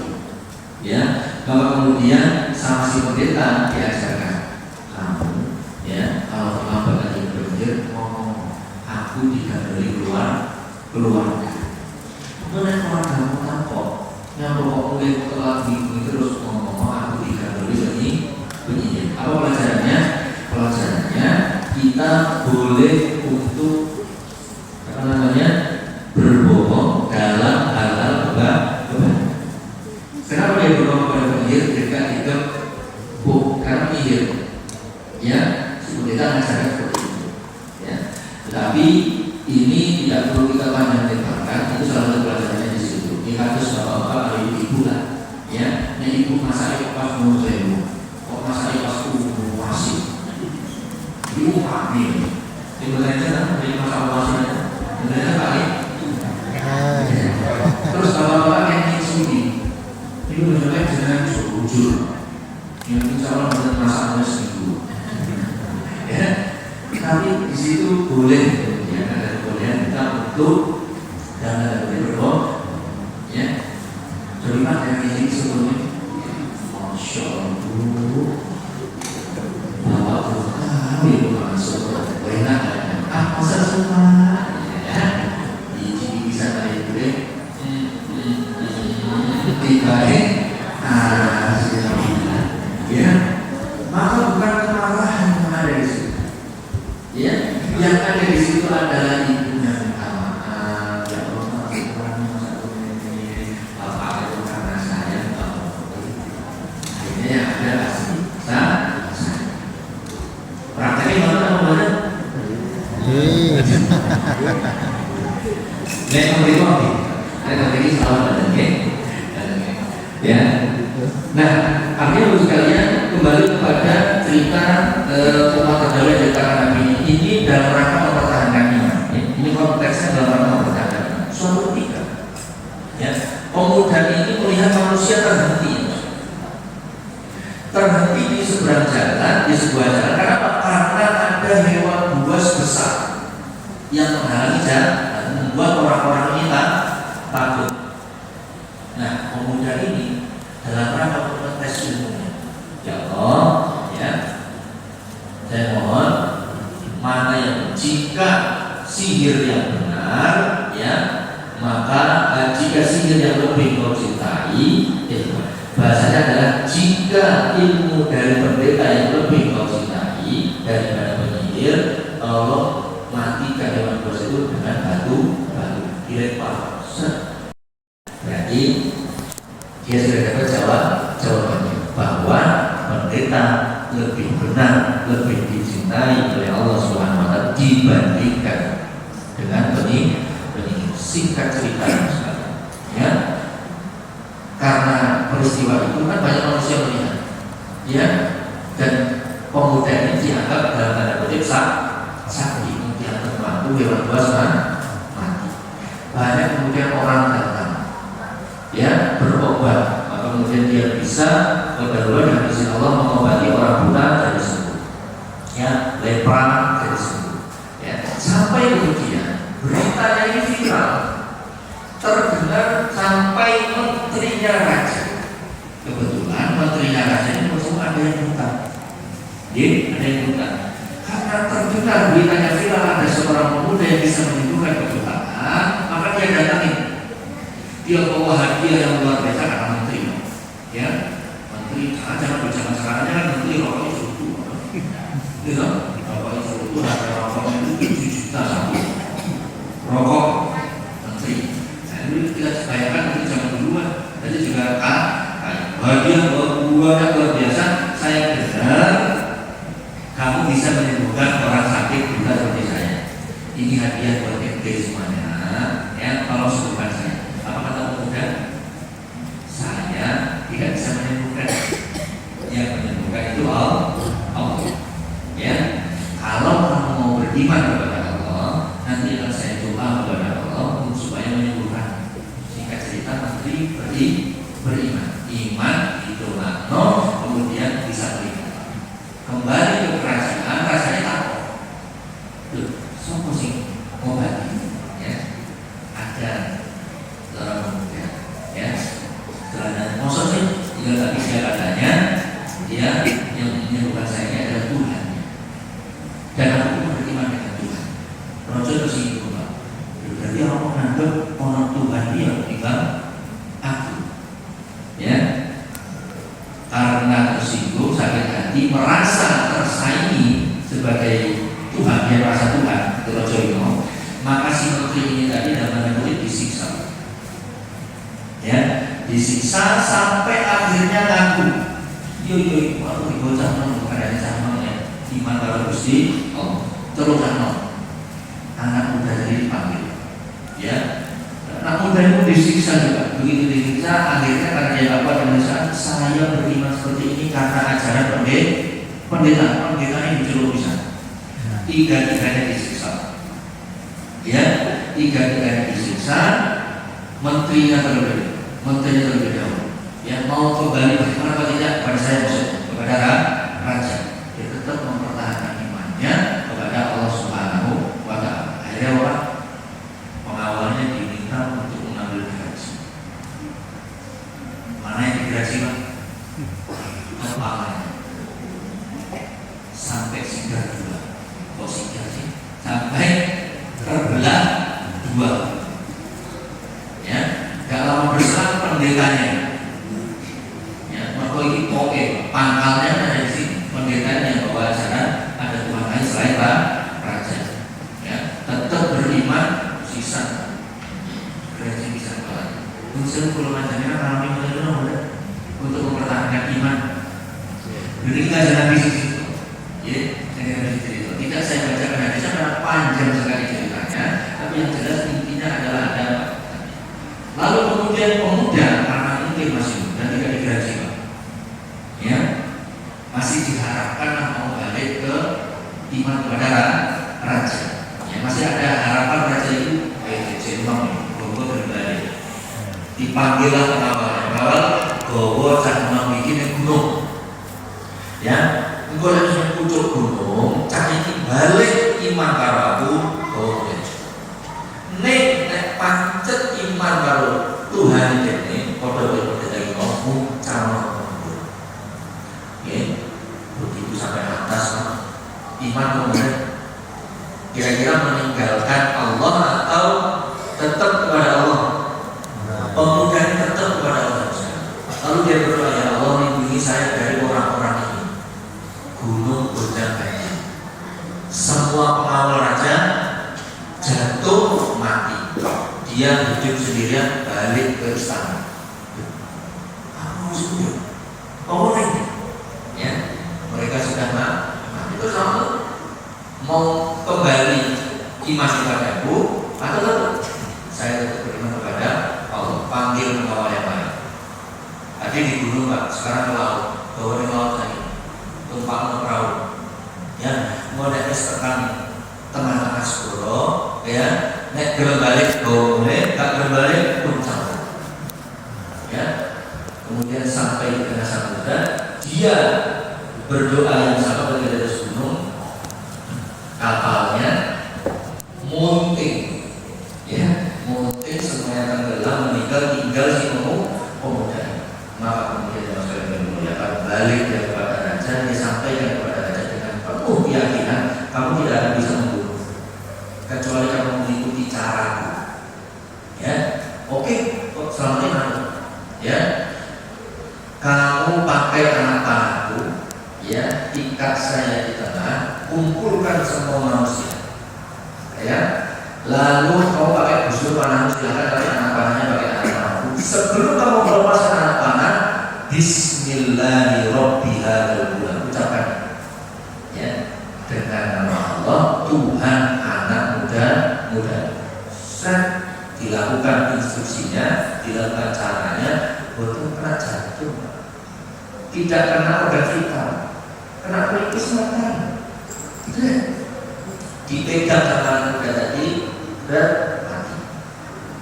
ya. Kalau kemudian sama si pendeta diajarkan, kamu, ya, kalau terlambat lagi berpikir, aku digandoli keluarga. Mengenai keluargamu tampok, yang pokok mulai telat minggu terus ngomong aku digandoli begini. Apa pelajarannya? Pelajarannya kita boleh untuk berbohong dalam hal-hal kebaikan. Kenapa dia berbohong pada penyihir? Ketika itu karena penyihir, ya, seperti kita mengajarkan seperti itu, ya. Tetapi ini tidak perlu kita pandang lebarkan. Itu salah satu pelajarannya di situ. Di kasus bapak-bapak atau ibu-ibu lah, ya. Nah, ibu masak pas muslim, kok masak pas masih, ibu hamil. Ibu saja dari masak masih, sebenarnya kali. Terus bapak-bapak yang nyusui, ibu mencoba dengan jujur, yang insya Allah benar masaknya seminggu. Ya, tapi di situ boleh, ya, ada kebolehan kita untuk dan ada boleh berbohong, ya. Terima yang ini sebelumnya, masya Allah, bapak bukan ibu langsung enak, masa semua, ya, ini bisa dari boleh, dibalik, ya, maka bukan kemarahan yang ada di situ. Ya, yang ada di situ adalah ibunya minta maaf, ya Allah, bapak itu karena saya akhirnya yang ada asli prakteknya mana? Ini salah ya. Nah, akhirnya untuk kalian kembali kepada cerita umat terdahulu dari para nabi ini dalam rangka mempertahankan iman. Ini konteksnya dalam rangka mempertahankan iman. Suatu ketika, ya, pemuda ini melihat manusia terhenti di seberang jalan, di sebuah jalan. Kenapa? Karena ada hewan buas besar yang menghalangi jalan dan membuat orang-orang ini takut. Nah, pemuda ini dalam rangka mengetes ilmunya, ya Allah, ya, saya mohon mana yang jika sihir yang benar, ya, maka jika sihir yang lebih kau cintai, bahasanya adalah jika ilmu dari pendeta yang lebih kau cintai daripada penyihir, tolong matikan hewan buas itu dengan batu dilempar. Berarti dia sudah dapat jawabannya bahwa pendeta lebih benar, lebih dicintai oleh Allah Subhanahu wa taala dibandingkan dengan penyihir. Singkat cerita, ya, karena peristiwa itu kan banyak manusia melihat, ya, dan pemuda ini dianggap dalam tanda kutip sakti, dianggap mampu hewan buas mati. Banyak kemudian orang datang, ya, berobat, maka kemudian dia bisa berdua dengan izin Allah mengobati orang buta dari sembuh, ya, lepra dari sembuh, ya, sampai kemudian beritanya ini viral, terdengar sampai menterinya raja. Ada yang buta. Karena terdengar beritanya viral ada seorang pemuda yang bisa menyembuhkan kebutaan, maka dia datangin. Dia bawa hadiah yang luar biasa karena menteri, ya menteri. Jangan berjalan sekarang kan menteri rokok itu, gitu. Rokok itu harga rokoknya itu 7 juta satu rokok menteri. Nah itu kita bayangkan itu zaman dulu kan, jadi juga hadiah buahnya luar biasa. Saya dengar kamu bisa menyembuhkan orang sakit juga seperti saya. Ini hadiah buat ente semuanya. Ya, kalau sembuhkan saya. Apa kata pemuda? Saya tidak bisa menyembuhkan. Yang menyembuhkan itu Allah. Ya, kalau kamu mau beriman kepada Allah, nanti akan saya doa kepada Allah supaya menyembuhkan. Singkat cerita, menteri beriman. Iman itu kemudian bisa beriman. Kembali ke kerajaan, rasanya takut. Loh, sopo sing ngobati? Ya, ada seorang pemuda. Ya, setelah maksud sih, tinggal tapi dia katanya, dia yang menyembuhkan saya ini adalah Tuhan. Dan aku beriman dengan Tuhan. Raja tersinggung, Pak. Berarti aku menganggap orang Tuhan dia tinggal aku. Ya, karena tersinggung, sakit hati, merasa tersaingi sebagai Tuhan, dia merasa Tuhan, itu Raja Ino. Maka si menteri ini tadi dalam tanda kutip disiksa, ya, disiksa sampai akhirnya ngaku. Yo, aku dibocah nong, keadaannya sama ya. Iman kalau Gusti, terus anak muda jadi dipanggil, ya. Anak muda itu disiksa juga. Begitu disiksa, akhirnya karena dia apa dengan saya beriman seperti ini karena ajaran pendeta yang diceluk bisa. Tiga-tiganya disiksa. Ya, tiga-tiganya disiksa. Menterinya terlebih dahulu. Ya, mau kembali bagaimana atau tidak pada saya maksud kepada raja. Dia tetap mempertahankan imannya kepada Allah Subhanahu wa Ta'ala. Akhirnya apa? Pengawalnya diminta untuk mengambil gerasi. Mana yang digerasi, Pak? Kepalanya. Sampai singgah dua. Kok singgah sih? Sampai terbelah dua. Ya, gak lama berselang pendetanya. Ya, maka ini oke, pangkalnya ada di sini. Pendetanya yang bawa ajaran ada Tuhan lain selain raja. Ya, tetap beriman, sisa gerasi bisa kalah. Unsur kalau macamnya kami menurut untuk mempertahankan iman. Jadi kita jangan bisik itu, ya, jangan bisik itu. Tidak saya bacakan hadisnya karena panjang sekali ceritanya, tapi yang jelas intinya adalah ada. Lalu kemudian pemuda karena mungkin masih muda tidak digaji, Pak. Ya, masih diharapkan mau balik ke iman kepada raja. Ya, masih ada harapan raja itu berbalik. Dipanggillah pengawal gowo cak mau bikin gunung. Ya, engkau harus pucuk gunung, cak ini balik iman karo aku, gowo. Nek pancet iman karo Tuhan ini, padha dari kamu calon. Ya, begitu sampai atas, iman kemudian kira-kira meninggalkan Allah atau tetap kepada Allah. Pemuda ini tetap kepada Allah. Lalu dia berdoa, ya Allah lindungi saya dari orang-orang ini. Gunung goncang banjir. Semua pengawal raja jatuh mati. Dia hidup sendirian balik ke istana. Aku sudah. Oh ini, ya mereka sudah mati. Terus kamu mau kembali iman kepadaku atau tetap saya tetap beriman kepada Allah. Panggil pengawal yang lain. Tadi di gunung, Pak, sekarang ke laut. Bawa di laut tadi, tumpah ke perahu. Ya, mau ada tekan tengah-tengah sepuro, ya, nek berbalik boleh, tak berbalik pun sama. Ya, kemudian sampai di tengah samudra, dia berdoa yang sama ketika di atas gunung, kapalnya munting, ya, munting semuanya tenggelam, meninggal, tinggal si pemuda. Maka kemudian masalah yang mulia balik kepada raja, dia sampaikan kepada raja, caraku. Ya, oke, selamatin aku. Ya, kamu pakai anak panahku, ya, ikat saya di tengah, kumpulkan semua manusia. Ya, lalu kamu pakai busur panahmu, silakan, tapi anak panahnya pakai anak panahku. Sebelum kamu melepaskan anak panah, Bismillahirrahmanirrahim, ucapkan, ya, dengan nama Allah, Tuhan anak muda. Dilakukan instruksinya, dilakukan caranya, betul kena jantung, tidak kena organ vital, kena pelipis mata, dipegang sama anak muda tadi dan mati.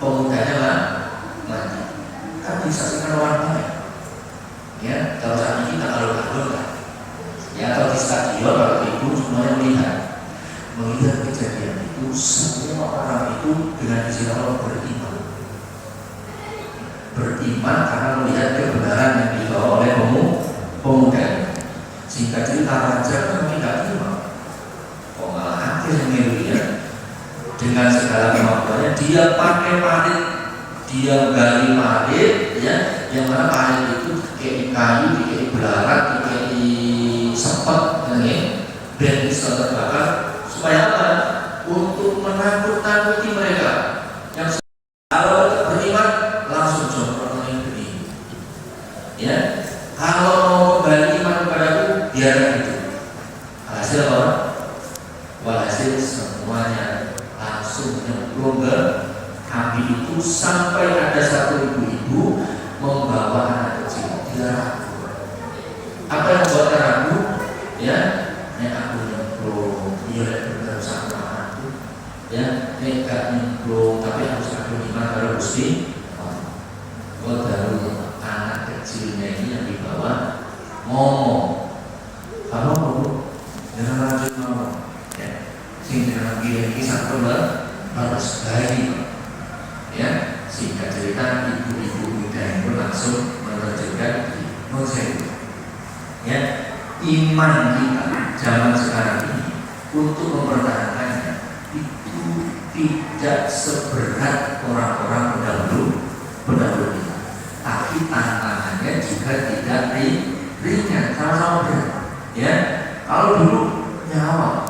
Pemudanya mati. Kan bisa sekarang orang lain. Ya, kalau saat ini kita kalau ya, atau di stadion, kalau ibu semuanya melihat kejadian itu, semua orang itu dengan izin Allah beriman karena melihat kebenaran yang dibawa oleh pemuda. Singkat cerita, raja kan tidak terima. Kok malah akhirnya dia dengan segala kemampuannya, dia pakai parit, dia gali parit, ya, yang mana parit itu kayak kayu, kayak belarat, kayak sepet, dan bisa terbakar. Supaya apa? Untuk menakut-nakuti mereka. Yang kalau beriman langsung jomplok yang gede. Ya, kalau mau kembali iman kepadaku, biarkan itu. Hasil apa? Walhasil semuanya langsung nyemplung ke api itu, sampai ada satu ibu-ibu membawa anak kecil. Dia ragu. Apa yang membuat ragu? Ya, aku nyemplung, dia benar sama anakku. Ya, gak nyemplung, tapi harus aku iman pada Gusti. Baru anak kecilnya ini yang dibawa ngomong, kalau mau jangan lanjut ngomong, ya, sing jangan pilih ini satu harus bayi. Ya, singkat cerita, ibu-ibu muda itu langsung menerjunkan konsep. Ya, iman kita zaman sekarang ini untuk mempertahankannya itu tidak seberat orang-orang pendahulu kita. Tapi tantangannya juga tidak ringan, sama-sama berat. Ya, kalau dulu nyawa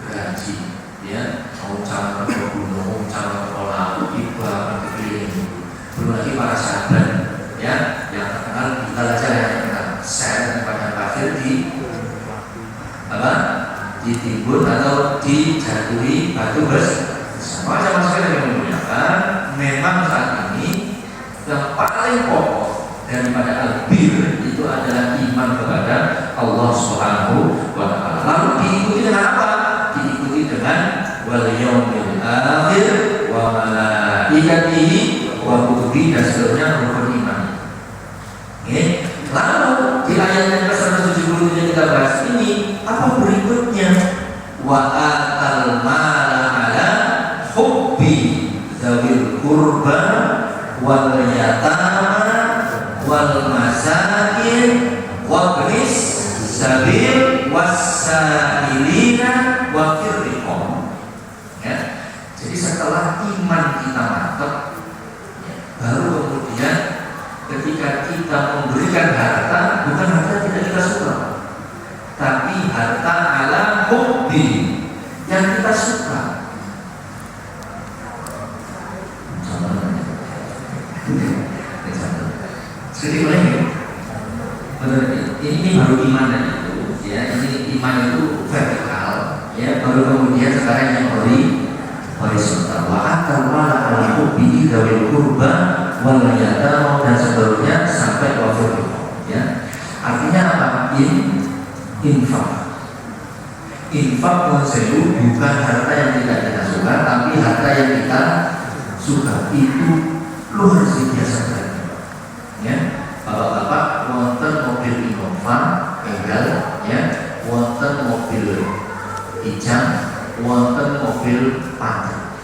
gaji, ya, mau calon ke gunung, calon ke laut, ibarat keliling. Belum lagi para sahabat, ya, yang terkenal kita aja yang terkenal share kepada pasir di apa? Ditimbun atau dijatuhi batu macam sekali yang memuliakan. Memang saat ini yang paling pokok daripada albir itu adalah iman kepada Allah Subhanahu wa Ta'ala. Lalu diikuti dengan apa? Diikuti dengan wal yaumil akhir wa malaikatihi wa kutubihi dan seterusnya rukun iman. Lalu di ayat yang ke-170 yang kita bahas ini, apa berikutnya? Wa atal mala ala hubbi dzawil qurba wal yatama wal masakin wa ibnis sabil wasailina wa firriqom. Ya. Jadi setelah iman kita mantap, ya, baru kemudian ketika kita memberikan harta, bukan harta tidak kita suka, tapi harta ala hubbi yang kita suka. Jadi benar, ini baru iman dan itu, ya, ini iman itu vertikal, ya, baru kemudian sekarang yang horizontal. Wa atal mala ala hubbi dzawil qurba wal yatama dan seterusnya sampai wafir, ya. Artinya apa? Infak konsepu bukan harta yang tidak kita suka, tapi harta yang kita suka. Itu luar biasa berarti, ya. Bapak-bapak, wonten mobil Innova enggal, ya, wonten mobil Ijang, wonten mobil Panther.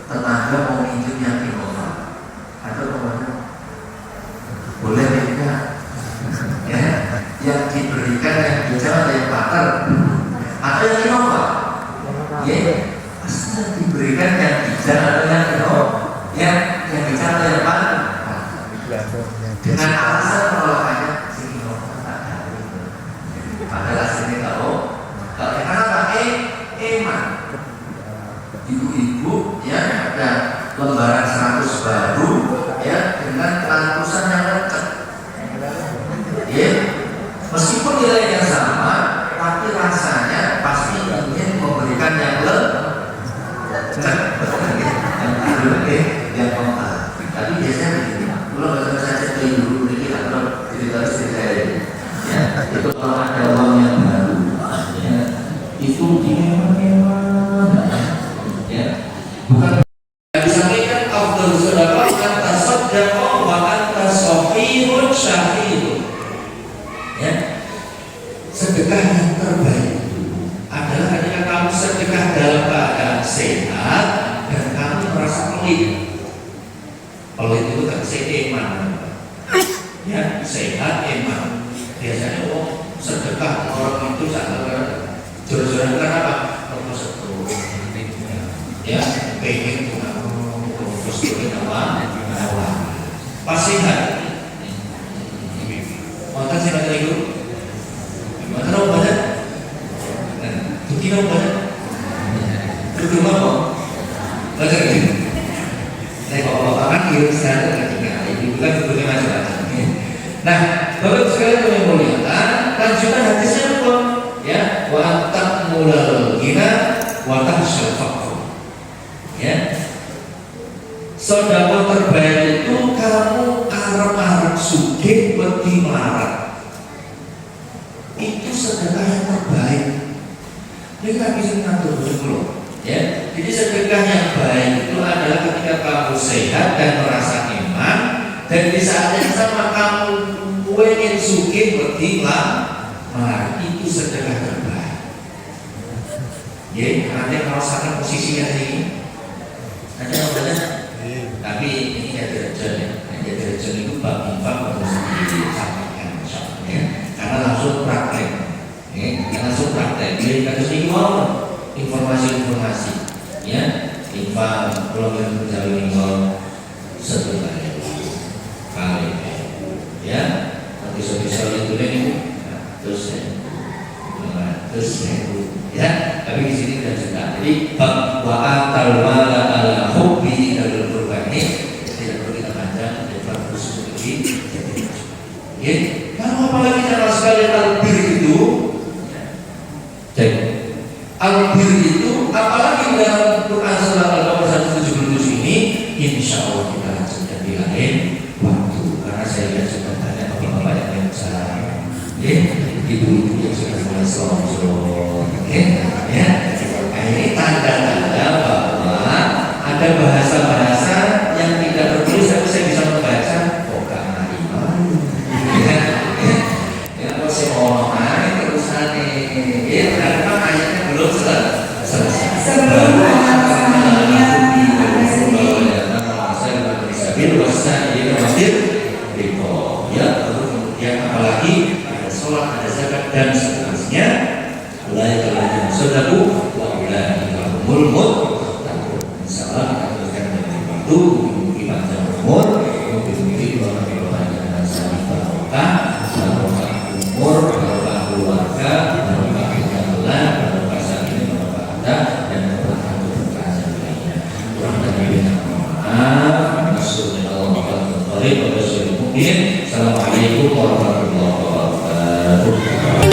Tetangga mau minjem yang Innova atau kemana? Boleh enggak? Ya, yang diberikan yang Ijang atau yang Panther atau yang Innova? Ya, pasti diberikan yang Ijang Dan ada yang kedua, yang bicara yang mana? Dengan alasan penolakannya sini padahal sini tahu. Kalau kenapa? Eman. Ibu-ibu ya ada lembaran 100 baru ya dengan ratusan yang lengkap. Ya, meskipun nilainya sama, tapi rasanya pasti ingin memberikan yang lengkap. Yang lengkap. Tapi biasanya begini, kalau nggak saja dulu ini atau cerita saya ya itu kalau ada uang yang baru ya itu dimewah-mewah ya bukan disampaikan afdal sedekah anta sadaqah wa anta shahihun syahidun ya sedekah yang terbaik adalah ketika kamu sedekah dalam keadaan sehat dan kamu merasa pelit itu kan sehat ya sehat eman biasanya sedekah orang itu sangat jor-joran karena apa? Kalau setruk ya pengen terus apa? Pas sehat maka sehat itu gimana dong banyak? Begini dong banyak? Duduk apa? Baca gitu saya bapak kan kirim sehat ketika ibu kan duduknya macam-macam nah bapak sekalian yang muliakan lanjutan hadisnya apa? Ya wa antak mulal gina wa tahsyal faqr ya sedekah terbaik itu kamu arep-arep sugih wedi melarat itu sedekah yang terbaik ini kan bisa ngatur dulu ya jadi sedekah yang baik itu adalah ketika kamu sehat dan merasa iman dan di saat yang sama kamu ingin sugih wedi melarat itu sedekah terbaik. Ya, nanti merasakan posisinya ini. Ada yang benar. Tapi ini ada derajat. Ada derajat itu bab infak harus disampaikan, ya. Karena langsung praktek. Ya, langsung praktek. Jadi kasus ini mau informasi-informasi. Ya, infak kalau yang berjalan ini mau sedekah kali. Ya, nanti soal itu ini. Terus ya tapi di sini tidak juga jadi wa atal mala ala hubbi dalam Quran ini tidak perlu kita panjang dan khusus begini ya kalau apalagi cara sekali albir itu cek albir itu apalagi dalam Quran surah Al-Baqarah 177 ini insya Allah kita lanjut di lain waktu karena saya lihat sudah banyak bapak-bapak yang besar ya ibu-ibu yang sudah mulai selong-selong ya ini tanda-tanda bahwa ada bahasa-bahasa yang tidak tertulis tapi saya bisa membaca kok gak mari ya kok saya mau mari terusan ya karena ayatnya belum selesai sebelum apalagi ada sholat, ada zakat dan seterusnya. Mulai dari sedekah, mulai dari mulmul. Insyaallah kita teruskan dengan waktu di panjang umur, mungkin barokah umur, barokah keluarga, barokah keluarga, barokah sakit, barokah ada dan barokah keberkahan lainnya. Kurang lebih maaf. Assalamualaikum warahmatullahi wabarakatuh.